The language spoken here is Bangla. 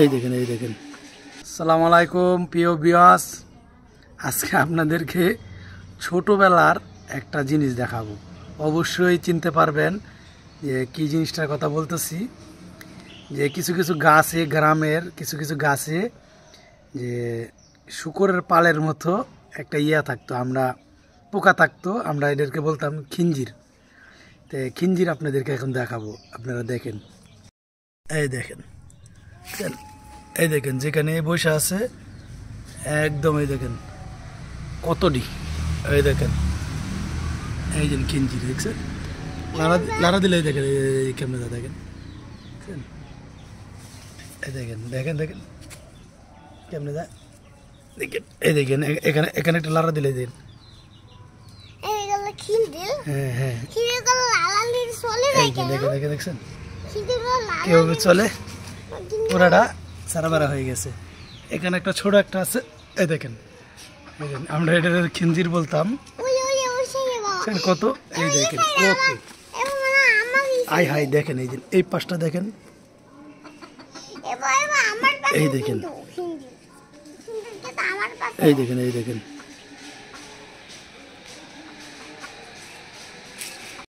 এই দেখেন এই দেখেন। আসসালামু আলাইকুম প্রিয় ভিউয়ার্স, আজকে আপনাদেরকে ছোটবেলার একটা জিনিস দেখাবো। অবশ্যই চিনতে পারবেন যে কি জিনিসটার কথা বলতেছি। যে কিছু কিছু গাছে, গ্রামের কিছু কিছু গাছে যে শুকরের পালের মতো একটা ইয়া থাকতো, আমরা পোকা থাকতো, আমরা এদেরকে বলতাম খিঞ্জির। তো খিঞ্জির আপনাদেরকে এখন দেখাবো, আপনারা দেখেন। এই দেখেন, এই দেখেন যেখানে বসে আছে একদম, এই দেখেন কতটি, এই দেখেন এই যে খিঞ্জির দেখছেন, লাড়া দিলে দেখেন, এই ক্যামেরা দেখেন, এই দেখেন দেখেন দেখেন ক্যামেরা দেখেন, এই দেখেন এখানে এখানে একটা লাড়া দিলে দেন। হ্যাঁ হ্যাঁ দেখেন দেখেন দেখছেন কিভাবে চলে, পুরাটা সারাবারা হয়ে গেছে। এখানে একটা ছোট একটা আছে, এই দেখেন আমরা এটা খিঞ্জির বলতাম। কত, এই দেখেন কত, আই হাই দেখেন, এই যে এই পাশটা দেখেন, এই দেখেন এই দেখেন এই দেখেন